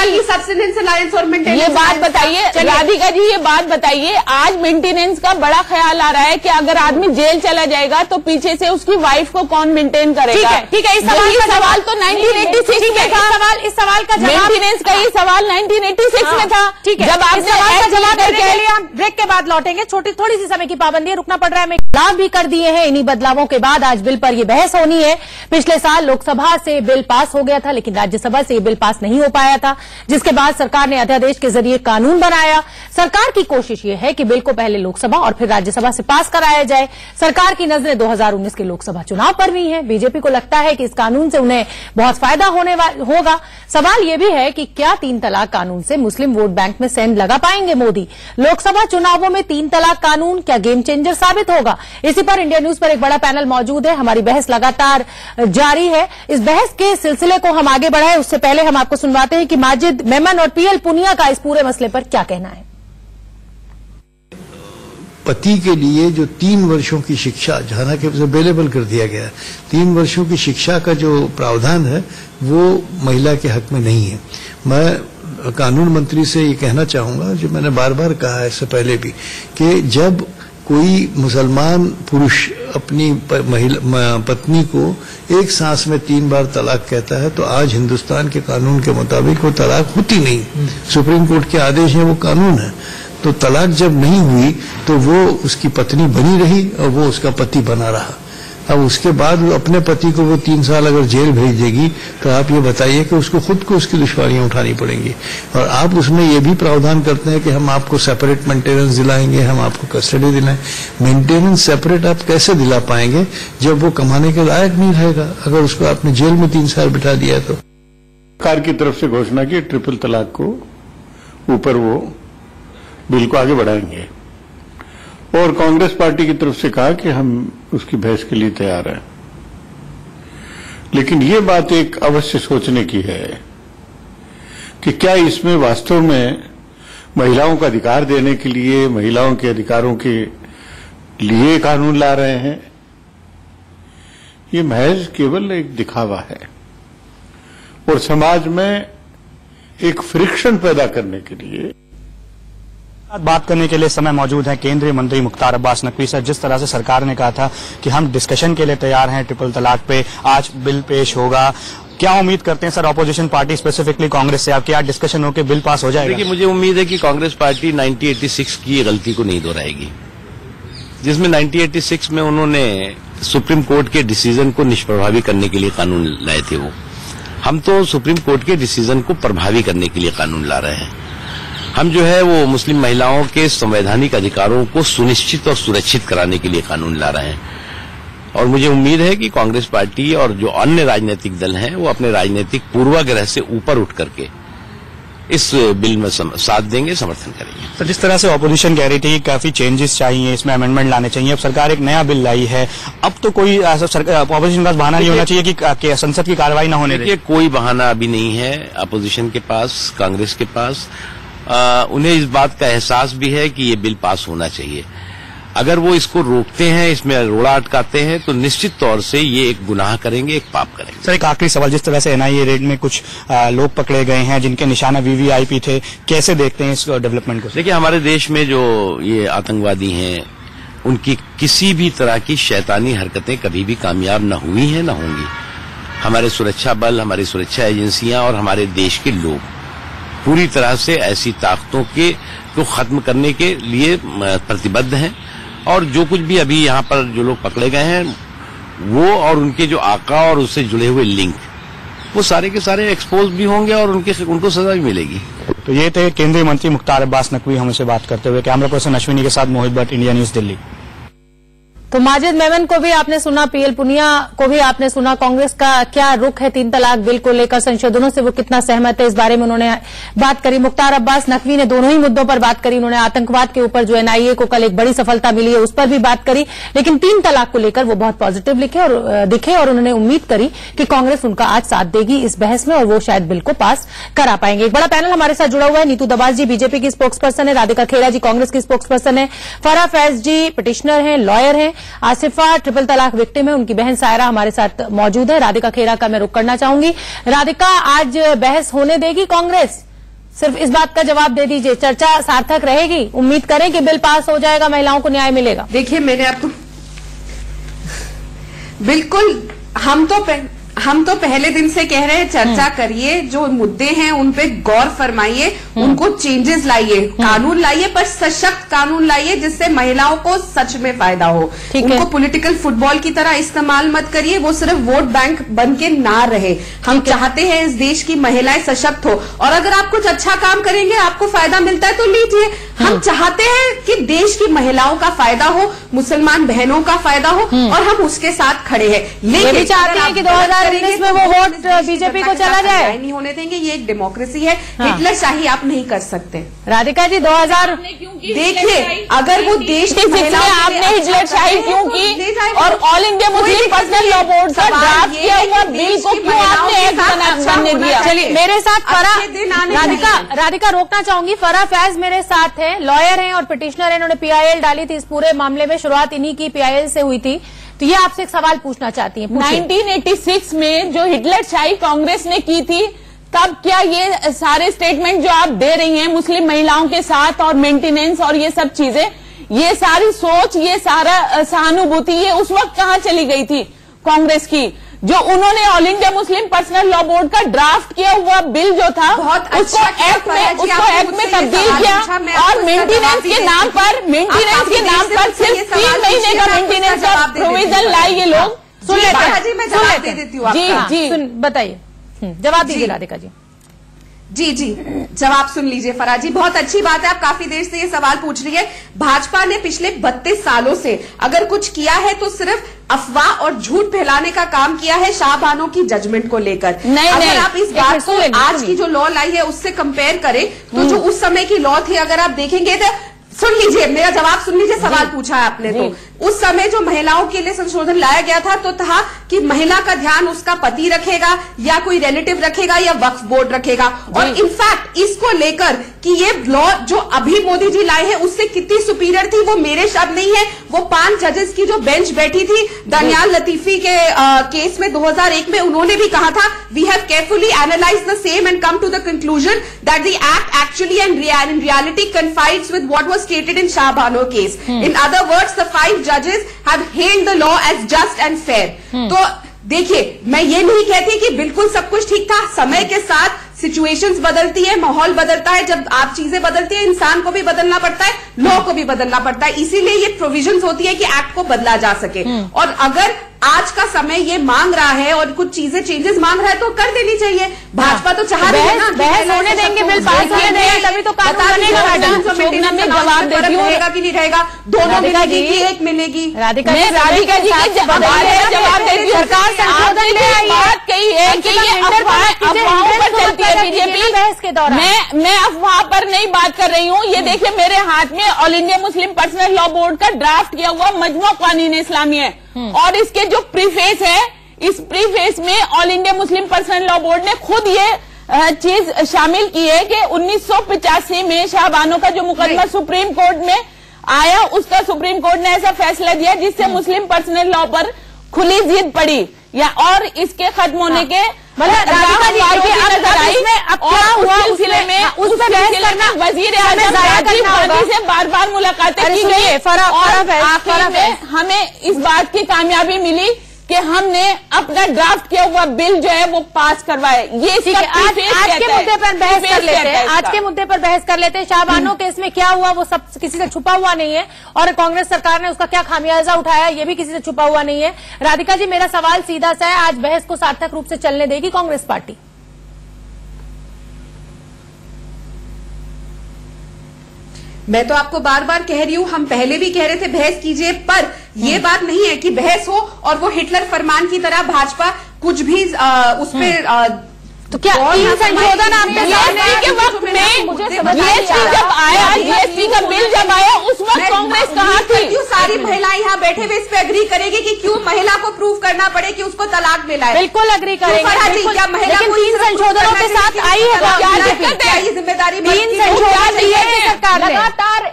जी सब्सटेनेंस अलाउंस और मेंटेनेंस, ये बात बताइए राधिका जी, ये बात बताइए। आज मेंटेनेंस का बड़ा ख्याल आ रहा है कि अगर आदमी जेल चला जाएगा तो पीछे से उसकी वाइफ को कौन मेंटेन करेगा? ठीक है, इस सवाल तो 1986 में था। इस सवाल का मेंटेनेंस का ये सवाल 1986 में था। ठीक है, जब आप सवाल का जवाब देने के लिए हम ब्रेक के बाद लौटेंगे। थोड़ी सी समय की पाबंदी है, रुकना पड़ रहा है। बदलाव भी कर दिए हैं। इन्हीं बदलावों के बाद आज बिल पर यह बहस होनी है। पिछले साल लोकसभा से बिल पास हो गया था, लेकिन राज्यसभा से यह बिल पास नहीं हो पाया था, जिसके बाद सरकार ने अध्यादेश के जरिए कानून बनाया। सरकार की कोशिश यह है कि बिल को पहले लोकसभा और फिर राज्यसभा से पास कराया जाए। सरकार की नजरें 2019 के लोकसभा चुनाव पर भी हैं। बीजेपी को लगता है कि इस कानून से उन्हें बहुत फायदा होगा। सवाल यह भी है कि क्या 3 तलाक कानून से मुस्लिम वोट बैंक में सेंध लगा पाएंगे मोदी? लोकसभा चुनावों में 3 तलाक कानून क्या गेम चेंजर साबित होगा? इसी पर इंडिया न्यूज पर एक बड़ा पैनल मौजूद है। हमारी बहस लगातार जारी है। इस बहस के सिलसिले को हम आगे बढ़ाएं, उससे पहले हम आपको सुनवाते हैं कि माजिद मेमन और पीएल पुनिया का इस पूरे मसले पर क्या कहना है। पति के लिए जो 3 वर्षों की शिक्षा, जहां के अवेलेबल कर दिया गया, 3 वर्षों की शिक्षा का जो प्रावधान है वो महिला के हक में नहीं है। मैं कानून मंत्री से ये कहना चाहूंगा, जो मैंने बार बार कहा है इससे पहले भी, कि जब कोई मुसलमान पुरुष अपनी पत्नी को एक सांस में 3 बार तलाक कहता है तो आज हिंदुस्तान के कानून के मुताबिक वो तलाक होती नहीं। सुप्रीम कोर्ट के आदेश है, वो कानून है। तो तलाक जब नहीं हुई तो वो उसकी पत्नी बनी रही और वो उसका पति बना रहा। अब उसके बाद वो अपने पति को वो 3 साल अगर जेल भेज देगी तो आप ये बताइए कि उसको खुद को उसकी दुश्वारियां उठानी पड़ेंगी। और आप उसमें ये भी प्रावधान करते हैं कि हम आपको सेपरेट मेंटेनेंस दिलाएंगे, हम आपको कस्टडी दिलाएं। मेंटेनेंस सेपरेट आप कैसे दिला पाएंगे जब वो कमाने के लायक नहीं रहेगा? अगर उसको आपने जेल में 3 साल बिठा दिया तो। सरकार की तरफ से घोषणा की ट्रिपल तलाक को ऊपर वो बिल को आगे बढ़ाएंगे और कांग्रेस पार्टी की तरफ से कहा कि हम उसकी बहस के लिए तैयार हैं। लेकिन ये बात एक अवश्य सोचने की है कि क्या इसमें वास्तव में महिलाओं का अधिकार देने के लिए, महिलाओं के अधिकारों के लिए कानून ला रहे हैं? ये महज केवल एक दिखावा है और समाज में एक फ्रिक्शन पैदा करने के लिए। बात करने के लिए समय मौजूद है केंद्रीय मंत्री मुख्तार अब्बास नकवी सर। जिस तरह से सरकार ने कहा था कि हम डिस्कशन के लिए तैयार हैं ट्रिपल तलाक पे, आज बिल पेश होगा, क्या उम्मीद करते हैं sir opposition party specifically Congress से? आप क्या डिस्कशन होकर बिल पास हो जाएगा? देखिए, मुझे उम्मीद है कि कांग्रेस पार्टी 1986 की गलती को नहीं दोहराएगी, जिसमें 1986 में उन्होंने सुप्रीम कोर्ट के डिसीजन को निष्प्रभावी करने के लिए कानून लाए थे। वो हम तो सुप्रीम कोर्ट के डिसीजन को प्रभावी करने के लिए कानून ला रहे हैं। हम जो है वो मुस्लिम महिलाओं के संवैधानिक अधिकारों को सुनिश्चित और सुरक्षित कराने के लिए कानून ला रहे हैं। और मुझे उम्मीद है कि कांग्रेस पार्टी और जो अन्य राजनीतिक दल हैं वो अपने राजनीतिक पूर्वाग्रह से ऊपर उठ करके इस बिल में साथ देंगे, समर्थन करेंगे। तो जिस तरह से ऑपोजिशन कह रही थी कि काफी चेंजेस चाहिए, इसमें अमेंडमेंट लाने चाहिए, अब सरकार एक नया बिल लाई है, अब तो कोई ऑपोजिशन का बहाना नहीं होना चाहिए कि संसद की कार्रवाई न होने देखिए, कोई बहाना अभी नहीं है अपोजिशन के पास, कांग्रेस के पास। उन्हें इस बात का एहसास भी है कि ये बिल पास होना चाहिए। अगर वो इसको रोकते हैं, इसमें रोड़ा अटकाते हैं, तो निश्चित तौर से ये एक गुनाह करेंगे, एक पाप करेंगे। सर, एक आखिरी सवाल, जिस तरह से एनआईए रेड में कुछ लोग पकड़े गए हैं जिनके निशाना वीवीआईपी थे, कैसे देखते हैं इस डेवलपमेंट को? देखिए, हमारे देश में जो ये आतंकवादी हैं, उनकी किसी भी तरह की शैतानी हरकतें कभी भी कामयाब न हुई हैं, न होंगी। हमारे सुरक्षा बल, हमारी सुरक्षा एजेंसियां और हमारे देश के लोग पूरी तरह से ऐसी ताकतों को खत्म करने के लिए प्रतिबद्ध हैं। और जो कुछ भी अभी यहाँ पर जो लोग पकड़े गए हैं, वो और उनके जो आका और उससे जुड़े हुए लिंक, वो सारे के सारे एक्सपोज भी होंगे और उनको सजा भी मिलेगी। तो ये थे केंद्रीय मंत्री मुख्तार अब्बास नकवी हमसे बात करते हुए। कैमरा पर्सन अश्विनी के साथ मोहित भट्ट, इंडिया न्यूज, दिल्ली। तो माजिद मेमन को भी आपने सुना, पीएल पुनिया को भी आपने सुना। कांग्रेस का क्या रुख है 3 तलाक बिल को लेकर, संशोधनों से वो कितना सहमत है, इस बारे में उन्होंने बात करी। मुख्तार अब्बास नकवी ने दोनों ही मुद्दों पर बात करी। उन्होंने आतंकवाद के ऊपर जो एनआईए को कल एक बड़ी सफलता मिली है उस पर भी बात करी, लेकिन 3 तलाक को लेकर वो बहुत पॉजिटिव दिखे और उन्होंने उम्मीद करी कि कांग्रेस उनका आज साथ देगी इस बहस में और वो शायद बिल को पास करा पाएंगे। एक बड़ा पैनल हमारे साथ जुड़ा हुआ है। नीतू दबास जी बीजेपी की स्पोक्स पर्सन है, राधिका खेड़ा जी कांग्रेस की स्पोक्स पर्सन है, फराह फैज जी पिटिशनर हैं, लॉयर हैं, आसिफा ट्रिपल तलाक विक्टिम है, उनकी बहन सायरा हमारे साथ मौजूद है। राधिका खेड़ा का मैं रुख करना चाहूंगी। राधिका, आज बहस होने देगी कांग्रेस? सिर्फ इस बात का जवाब दे दीजिए, चर्चा सार्थक रहेगी? उम्मीद करें कि बिल पास हो जाएगा, महिलाओं को न्याय मिलेगा? देखिए, मैंने आपको बिल्कुल, हम तो पहले दिन से कह रहे हैं चर्चा करिए, जो मुद्दे हैं उन पे गौर फरमाइए, उनको चेंजेस लाइए, कानून लाइए, पर सशक्त कानून लाइए जिससे महिलाओं को सच में फायदा हो। उनको पॉलिटिकल फुटबॉल की तरह इस्तेमाल मत करिए, वो सिर्फ वोट बैंक बन के ना रहे। हम चाहते हैं इस देश की महिलाएं सशक्त हो, और अगर आप कुछ अच्छा काम करेंगे, आपको फायदा मिलता है तो लीजिए। हम चाहते हैं कि देश की महिलाओं का फायदा हो, मुसलमान बहनों का फायदा हो, और हम उसके साथ खड़े हैं। लेकिन चाहते हैं कि 2019 में वो वोट बीजेपी को चला जाए, नहीं होने देंगे। ये एक डेमोक्रेसी है, हिटलरशाही आप नहीं कर सकते। राधिका जी, 2000 देखिए, अगर वो देश की महिलाओं, आपने हिटलरशाही क्यों की और all India Muslim personal law board का ड्राफ्ट किया हुआ बिल को क्यों आपने एक्ट बनने दिया? चलिए, मेरे साथ राधिका रोकना चाहूंगी। फराह फैज मेरे साथ है, लॉयर हैं और पिटिशनर है। इन्होंने पीआईएल डाली थी इस पूरे मामले में, शुरुआत इन्हीं की पीआईएल से हुई थी। तो ये आपसे एक सवाल पूछना चाहती हैं। 1986 में जो हिटलरशाही कांग्रेस ने की थी, तब क्या ये सारे स्टेटमेंट जो आप दे रही हैं मुस्लिम महिलाओं के साथ और मेंटेनेंस और ये सब चीजें, ये सारी सोच, ये सारा सहानुभूति ये उस वक्त कहाँ चली गई थी कांग्रेस की, जो उन्होंने all India Muslim personal law board का ड्राफ्ट किया हुआ बिल जो था उसको एक्ट में तब्दील किया और मेंटेनेंस के नाम पर सिर्फ 3 महीने का मेंटेनेंस का प्रोविजन लाए ये लोग। सुन लेते मैं जवाब दे देती हूँ। जी बताइए, जवाब दीजिए राधिका जी। जी जवाब सुन लीजिए फराज जी, बहुत अच्छी बात है, आप काफी देर से ये सवाल पूछ रही है। भाजपा ने पिछले 32 सालों से अगर कुछ किया है तो सिर्फ अफवाह और झूठ फैलाने का काम किया है शाहबानो की जजमेंट को लेकर। अगर आप इस बात को आज की जो लॉ लाई है उससे कंपेयर करें तो जो उस समय की लॉ थी अगर आप देखेंगे तो सुन लीजिए, मेरा जवाब सुन लीजिए, सवाल पूछा है आपने तो। उस समय जो महिलाओं के लिए संशोधन लाया गया था तो था कि महिला का ध्यान उसका पति रखेगा या कोई रिलेटिव रखेगा या वक्फ बोर्ड रखेगा। और इनफैक्ट इसको लेकर कि ये लॉ जो अभी मोदी जी लाए हैं उससे कितनी सुपीरियर थी वो मेरे शब्द नहीं है, वो 5 जजेस की जो बेंच बैठी थी दानियाल लतीफी के केस में 2001 में, उन्होंने भी कहा था we have carefully analyse the same and come to the conclusion that the act actually and in reality coincides with what was stated in Shahbano case. In other words, the 5 judges have hailed the law as just and fair. तो देखिए, मैं ये नहीं कहती कि बिल्कुल सब कुछ ठीक था, समय के साथ सिचुएशंस बदलती है, माहौल बदलता है, जब आप चीजें बदलती है इंसान को भी बदलना पड़ता है, लॉ को भी बदलना पड़ता है, इसीलिए ये प्रोविजंस होती है कि एक्ट को बदला जा सके। और अगर आज का समय ये मांग रहा है और कुछ चीजें चेंजेस मांग रहा है तो कर देनी चाहिए। भाजपा तो चाह रही है ना, बहस होने देंगे, बिल पास होने देंगे तभी तो कानून बनेगा। जवाब रहेगा कि नहीं रहेगा, दोनों मिलेगी कि एक मिलेगी? राधिका जी जवाब देगी। सरकार संशोधन ले आई, बात कही है कि ये अफवाहों पर चलती है बीजेपी। बहस के दौरान मैं अफवाह पर नहीं बात कर रही हूँ। ये देखिए मेरे हाथ में all India Muslim personal law board का ड्राफ्ट किया हुआ मजमू कानून इस्लामी है और इसके जो प्रीफेस है, इस प्रीफेस में all India Muslim personal law board ने खुद ये चीज शामिल की है कि 1985 में शाहबानो का जो मुकदमा सुप्रीम कोर्ट में आया उसका सुप्रीम कोर्ट ने ऐसा फैसला दिया जिससे मुस्लिम पर्सनल लॉ पर खुली जिद पड़ी या और इसके खत्म होने के वजीर आजम राजीव गांधी से बार मुलाकातें की गई और आखिर में हमें इस बात की कामयाबी मिली कि हमने अपना ड्राफ्ट किया हुआ बिल जो है वो पास करवाए। ये आज के मुद्दे पर बहस कर लेते हैं, आज के मुद्दे पर बहस कर लेते हैं। शाहबानो केस में क्या हुआ वो सब किसी से छुपा हुआ नहीं है और कांग्रेस सरकार ने उसका क्या खामियाजा उठाया ये भी किसी से छुपा हुआ नहीं है। राधिका जी, मेरा सवाल सीधा सा है, आज बहस को सार्थक रूप से चलने देगी कांग्रेस पार्टी? मैं तो आपको बार बार कह रही हूं, हम पहले भी कह रहे थे बहस कीजिए, पर ये बात नहीं है कि बहस हो और वो हिटलर फरमान की तरह भाजपा कुछ भी उस पर तो क्या 3 संशोधन आपके जीएसटी के वक्त में जीएसटी जब आया, जीएसटी का बिल जब आया उस वक्त कांग्रेस कहाँ थी? क्यों सारी महिलाएं यहाँ बैठे हुए इस पे अग्री करेगी कि क्यों महिला को प्रूव करना पड़े कि उसको तलाक मिला है? बिल्कुल अग्री करेंगे। क्या महिला को 3 संशोधनों के साथ आई है क्या ये जिम्मेदारी? 3 संशोधन दिए सरकार ने लगातार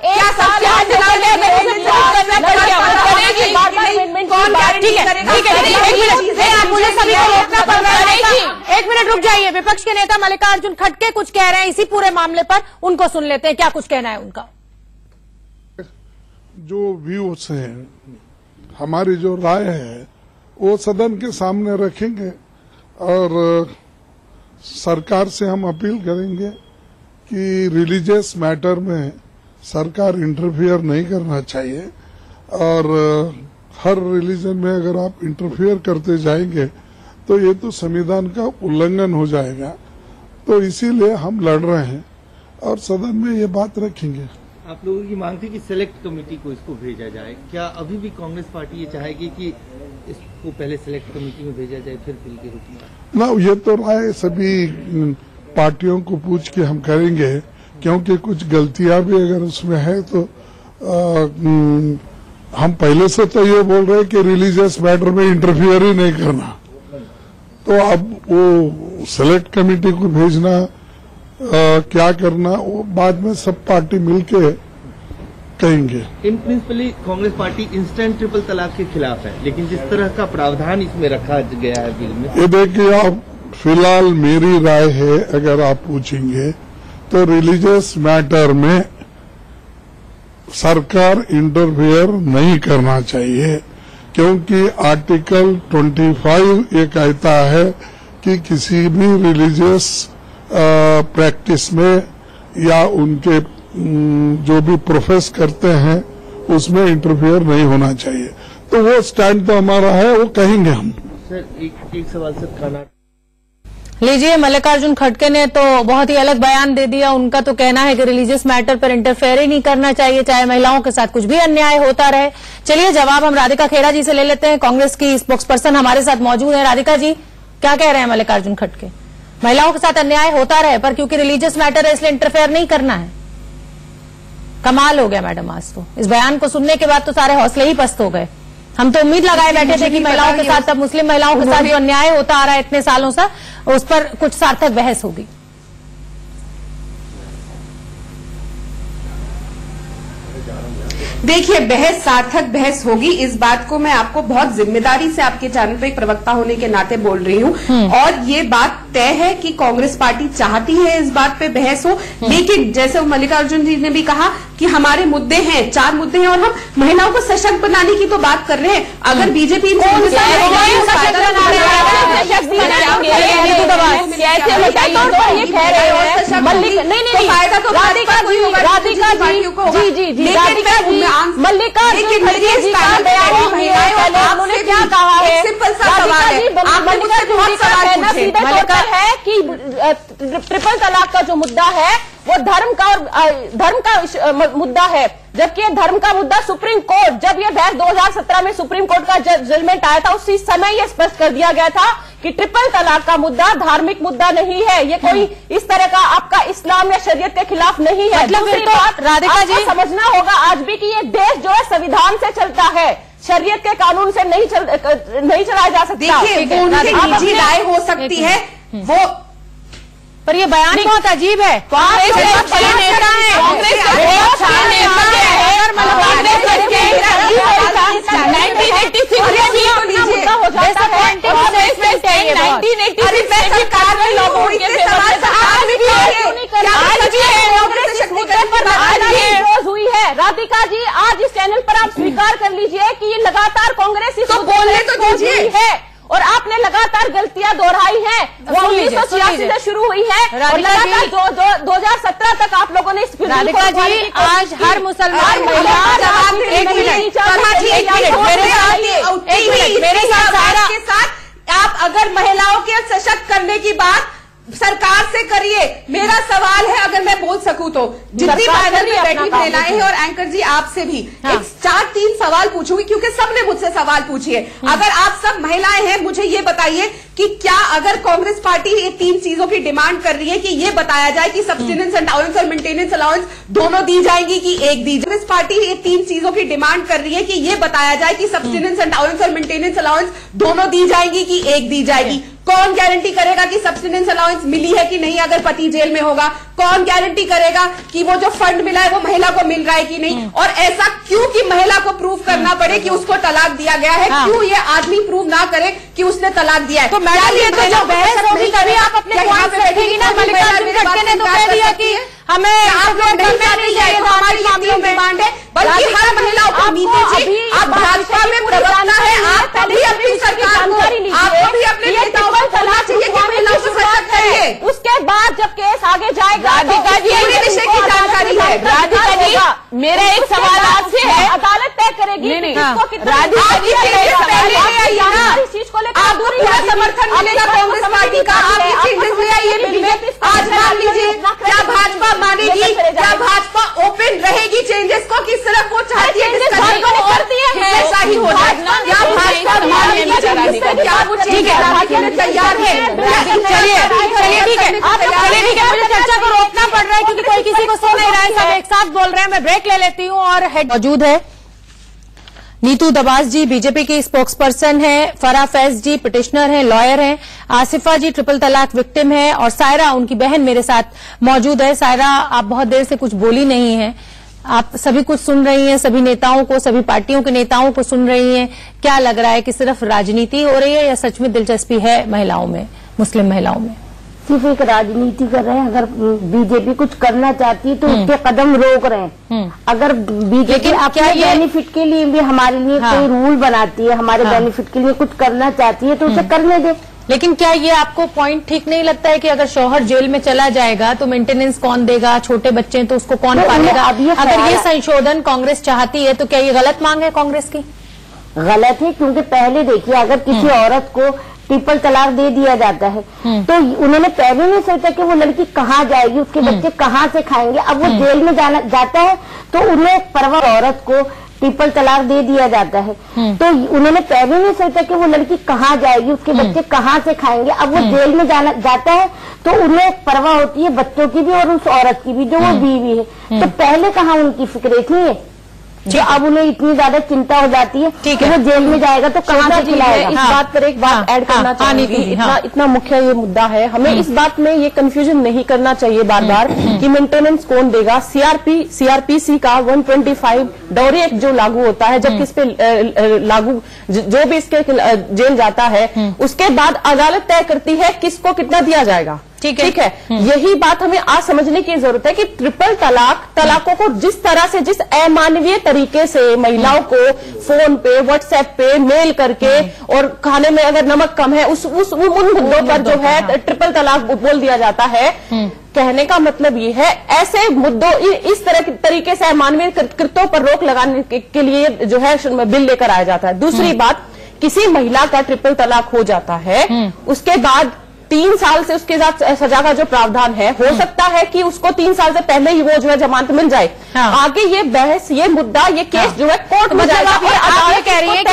एक मिनट रुक जाइए। विपक्ष के नेता मल्लिकार्जुन खड़गे कुछ कह रहे हैं इसी पूरे मामले पर, उनको सुन लेते हैं क्या कुछ कहना है उनका। जो व्यूज हैं, हमारी जो राय है वो सदन के सामने रखेंगे और सरकार से हम अपील करेंगे कि रिलीजियस मैटर में सरकार इंटरफियर नहीं करना चाहिए और हर रिलीजन में अगर आप इंटरफियर करते जाएंगे तो ये तो संविधान का उल्लंघन हो जाएगा। तो इसीलिए हम लड़ रहे हैं और सदन में ये बात रखेंगे। आप लोगों की मांग थी कि सेलेक्ट कमेटी को इसको भेजा जाए, क्या अभी भी कांग्रेस पार्टी ये चाहेगी कि इसको पहले सेलेक्ट कमेटी में भेजा जाए फिर बिल के रूप में? ना, ये तो राय सभी पार्टियों को पूछ के हम करेंगे, क्योंकि कुछ गलतियां भी अगर उसमें है तो हम पहले से तो ये बोल रहे हैं कि रिलीजियस मैटर में इंटरफियर ही नहीं करना। तो अब वो सेलेक्ट कमेटी को भेजना क्या करना वो बाद में सब पार्टी मिलके कहेंगे। In principally Congress party instant triple तलाक के खिलाफ है, लेकिन जिस तरह का प्रावधान इसमें रखा गया है बिल में, ये देखिए, आप फिलहाल मेरी राय है अगर आप पूछेंगे तो रिलीजियस मैटर में सरकार इंटरफेयर नहीं करना चाहिए, क्योंकि आर्टिकल 25 ये कहता है कि किसी भी रिलीजियस प्रैक्टिस में या उनके जो भी प्रोफेस करते हैं उसमें इंटरफेयर नहीं होना चाहिए। तो वो स्टैंड तो हमारा है, वो कहेंगे हम। सर एक सवाल सर कर्नाटक लीजिए, मल्लिकार्जुन खड़गे ने तो बहुत ही अलग बयान दे दिया। उनका तो कहना है कि रिलीजियस मैटर पर इंटरफेयर ही नहीं करना चाहिए, चाहे महिलाओं के साथ कुछ भी अन्याय होता रहे। चलिए जवाब हम राधिका खेड़ा जी से ले लेते हैं। कांग्रेस की स्पोक्स पर्सन हमारे साथ मौजूद है। राधिका जी, क्या कह रहे हैं मल्लिकार्जुन खड़गे? महिलाओं के साथ अन्याय होता रहे, पर क्योंकि रिलीजियस मैटर है इसलिए इंटरफेयर नहीं करना है। कमाल हो गया मैडम, आज तो इस बयान को सुनने के बाद तो सारे हौसले ही पस्त हो गए। हम तो उम्मीद लगाए बैठे थे कि महिलाओं के साथ, अब मुस्लिम महिलाओं के साथ जो अन्याय होता आ रहा है इतने सालों से, उस पर कुछ सार्थक बहस होगी। देखिए, बहस सार्थक बहस होगी, इस बात को मैं आपको बहुत जिम्मेदारी से आपके चैनल पे एक प्रवक्ता होने के नाते बोल रही हूँ। और ये बात तय है कि कांग्रेस पार्टी चाहती है इस बात पे बहस हो, लेकिन जैसे मल्लिकार्जुन जी ने भी कहा कि हमारे मुद्दे हैं, 4 मुद्दे हैं, और हम महिलाओं को सशक्त बनाने की तो बात कर रहे हैं। अगर बीजेपी मल्लिकार्जुन खड़गे जी का बयान, उन्होंने क्या कहा है? सिंपल सा सवाल है, है कि ट्रिपल तलाक का जो मुद्दा है वो धर्म का मुद्दा है, जबकि ये धर्म का मुद्दा सुप्रीम कोर्ट, जब ये बहस 2017 में सुप्रीम कोर्ट का जजमेंट आया था, उसी समय ये स्पष्ट कर दिया गया था कि ट्रिपल तलाक का मुद्दा धार्मिक मुद्दा नहीं है। ये कोई इस तरह का आपका इस्लाम या शरीयत के खिलाफ नहीं है। मतलब दूसरी बात राधिका जी समझना होगा आज भी कि ये देश जो है संविधान से चलता है, शरीयत के कानून से नहीं चलाया जा सकता। देखिए, उनकी निजी राय हो सकती है वो, पर ये बयान बहुत अजीब है। कांग्रेस के नेता हैं, हुई है। राधिका जी, आज इस चैनल पर आप स्वीकार कर लीजिए कि ये लगातार कांग्रेस इस बोलने तो दीजिए है और आपने लगातार गलतियां दोहराई हैं। वो 1986 से शुरू हुई है और लगातार 2017 तक आप लोगों ने इस राधिका जी, आज हर मुसलमान महिला मेरे साथ आप अगर महिलाओं के सशक्त करने की बात सरकार से करिए। मेरा सवाल है, अगर मैं बोल सकूं तो, जितनी पैनल में बैठी महिलाएं हैं और एंकर जी आपसे भी 4-3 सवाल पूछूंगी, क्योंकि सबने मुझसे सवाल पूछे। अगर आप सब महिलाएं हैं, मुझे ये बताइए कि क्या अगर कांग्रेस पार्टी ये 3 चीजों की डिमांड कर रही है कि ये बताया जाए कि सब्सटेनेंस अलाउंस और मेंटेनेंस अलाउंस दोनों दी जाएंगी कि एक दी जाएगी? कांग्रेस पार्टी ये 3 चीजों की डिमांड कर रही है कि ये बताया जाए कि सब्सटेनेंस अलाउंस और मेंटेनेंस अलाउंस दोनों दी जाएंगी कि एक दी जाएगी? कौन गारंटी करेगा कि सब्सटेनेंस अलाउंस मिली है कि नहीं अगर पति जेल में होगा? कौन गारंटी करेगा कि वो जो फंड मिला है वो महिला को मिल रहा है कि नहीं? और ऐसा क्यों कि महिला को प्रूव करना पड़े कि उसको तलाक दिया गया है? क्यों ये आदमी प्रूव ना करे कि उसने तलाक दिया है? तो मैडम, ये तो जो बहस होगी तभी आप अपने पॉइंट रखेगी ना। मल्लिकार्जुन खड़गे ने तो कह दिया कि हमें हमारी मामलों में डिमांड है, बल्कि हर महिलाओं को नीति जी, आप भाजपा में प्रवक्ता है, आप भी अपनी सरकार को, आपको भी अपने नेताओं को कहना चाहिए कि महिलाओं को सशक्त करिए। उसके बाद जब केस आगे जाएगा, राधिका जी पूरे विषय की जानकारी है। राधिका जी, मेरा एक सवाल आपसे है, अदालत तय करेगी किसको कितना आपको पूरा समर्थन मिलेगा कांग्रेस पार्टी का। आप चेंजेस ले आइए बिल में, आज मान लीजिए। क्या भाजपा मानेगी? क्या भाजपा ओपन रहेगी चेंजेस को कि सिर्फ वो चाहती है हिस्सेशाही हो जाए? क्या भाजपा मानेगी? क्या वो चेंजेस के लिए तैयार है? चलिए ठीक है, आप चलिए ठीक है, मुझे चर्चा को रोकना पड़ रहा है क्योंकि कोई किसी को सुन नहीं रहा है, सब एक साथ बोल रहे हैं। मैं ब्रेक ले लेती हूँ। और हेड मौजूद है नीतू दबास जी, बीजेपी की स्पोक्स पर्सन है, फराह फैज जी पिटिशनर हैं, लॉयर हैं, आसिफा जी ट्रिपल तलाक विक्टिम है, और सायरा उनकी बहन मेरे साथ मौजूद है। सायरा, आप बहुत देर से कुछ बोली नहीं है, आप सभी कुछ सुन रही हैं, सभी नेताओं को, सभी पार्टियों के नेताओं को सुन रही हैं। क्या लग रहा है कि सिर्फ राजनीति हो रही है या सच में दिलचस्पी है महिलाओं में, मुस्लिम महिलाओं में? सिर्फ एक राजनीति कर रहे हैं। अगर बीजेपी कुछ करना चाहती है तो उसके कदम रोक रहे हैं। अगर बीजेपी अपने बेनिफिट के लिए भी हमारे लिए कोई रूल बनाती है, हमारे बेनिफिट के लिए कुछ करना चाहती है तो उसे करने दे। लेकिन क्या ये आपको पॉइंट ठीक नहीं लगता है कि अगर शौहर जेल में चला जाएगा तो मेंटेनेंस कौन देगा, छोटे बच्चे हैं तो उसको कौन पालेगा? अगर ये संशोधन कांग्रेस चाहती है तो क्या ये गलत मांग है कांग्रेस की? गलत है, क्योंकि पहले देखिए अगर किसी औरत को ट्रिपल तलाक दे दिया जाता है तो उन्होंने पहले नहीं सोचा कि वो लड़की कहाँ जाएगी, उसके बच्चे कहाँ से खाएंगे। अब वो जेल में जाता है तो उन्हें परवर औरत को ट्रिपल तलाक दे दिया जाता है तो उन्होंने पहले नहीं सोचा कि वो लड़की कहाँ जाएगी, उसके बच्चे कहाँ से खाएंगे। अब वो जेल में जाता है तो उन्हें परवाह होती है बच्चों की भी और उस औरत की भी जो वो बीवी है। तो पहले कहाँ उनकी फिक्र थी जो अब उन्हें इतनी ज्यादा चिंता हो जाती है कि वो जेल में जाएगा तो कहाँ से खिलाएगा। इस बात पर एक बात ऐड करना चाहूंगी। इतना मुख्य ये मुद्दा है, हमें इस बात में ये कंफ्यूजन नहीं करना चाहिए बार बार कि मेंटेनेंस कौन देगा। सीआरपीसी का 125 डॉरी एक्ट जो लागू होता है, जब किस पे लागू जो भी इसके जेल जाता है उसके बाद अदालत तय करती है किसको कितना दिया जाएगा। ठीक है, यही बात हमें आज समझने की जरूरत है कि ट्रिपल तलाकों को जिस तरह से, जिस अमानवीय तरीके से महिलाओं को फोन पे, व्हाट्सएप पे मेल करके और खाने में अगर नमक कम है उन मुद्दों पर जो है ट्रिपल तलाक बोल दिया जाता है। कहने का मतलब ये है ऐसे मुद्दों, इस तरह के तरीके से अमानवीय कृत्यों पर रोक लगाने के लिए जो है बिल लेकर आया जाता है। दूसरी बात, किसी महिला का ट्रिपल तलाक हो जाता है उसके बाद 3 साल से उसके साथ सजा का जो प्रावधान है, हो सकता है कि उसको 3 साल से पहले ही वो जो है जमानत मिल जाए। आगे ये बहस, ये मुद्दा, ये केस जो है कोर्ट में जाएगा। आप ये कह रही है कि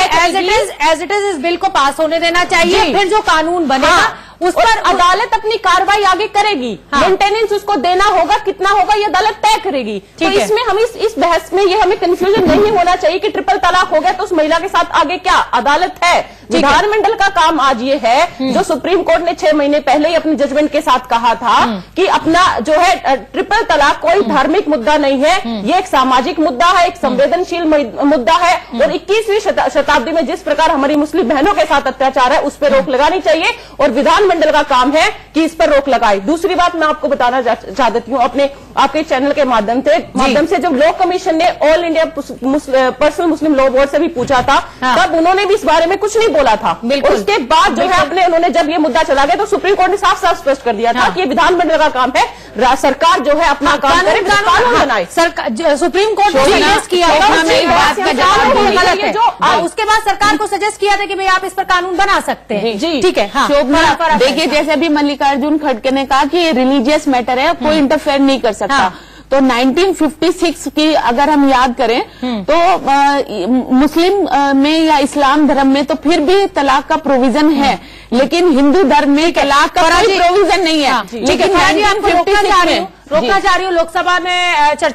एज इट इज इस बिल को पास होने देना चाहिए, फिर जो कानून बनेगा उस पर अदालत अपनी कार्रवाई आगे करेगी। मेंटेनेंस उसको देना होगा, कितना होगा ये अदालत तय करेगी। तो इसमें हम इस बहस में ये हमें कंफ्यूजन नहीं होना चाहिए कि ट्रिपल तलाक हो गया तो उस महिला के साथ आगे क्या, अदालत है। विधानमंडल का काम आज ये है, जो सुप्रीम कोर्ट ने 6 महीने पहले ही अपने जजमेंट के साथ कहा था कि अपना जो है ट्रिपल तलाक कोई धार्मिक मुद्दा नहीं है, ये एक सामाजिक मुद्दा है, एक संवेदनशील मुद्दा है। और 21वीं शताब्दी में जिस प्रकार हमारी मुस्लिम बहनों के साथ अत्याचार है उस पर रोक लगानी चाहिए और विधानमंडल का काम है कि इस पर रोक लगाए। दूसरी बात मैं आपको बताना चाहती हूँ, आपके चैनल के माध्यम से जब लॉ कमीशन ने ऑल इंडिया पर्सनल मुस्लिम लॉ बोर्ड से भी पूछा था तब उन्होंने भी इस बारे में कुछ नहीं बोला था। और उसके बाद जो है उन्होंने जब ये मुद्दा चला गया तो सुप्रीम कोर्ट ने साफ साफ स्पष्ट कर दिया था कि ये विधानमंडल का काम है, सरकार जो है अपना काम करे, कानून बनाए। सुप्रीम कोर्ट ने सजेस्ट किया था, उसके बाद सरकार को सजेस्ट किया था कि भाई आप इस पर कानून बना सकते हैं। जी ठीक है। देखिए, जैसे भी मल्लिकार्जुन खड़गे ने कहा कि ये रिलीजियस मैटर है, कोई इंटरफेयर नहीं कर सकता। तो 1956 की अगर हम याद करें तो मुस्लिम में या इस्लाम धर्म में तो फिर भी तलाक का प्रोविजन है, लेकिन हिंदू धर्म में तलाक का कोई प्रोविजन नहीं है। लेकिन मैं आपको रोकना चाह रही हूँ, लोकसभा में चर्चा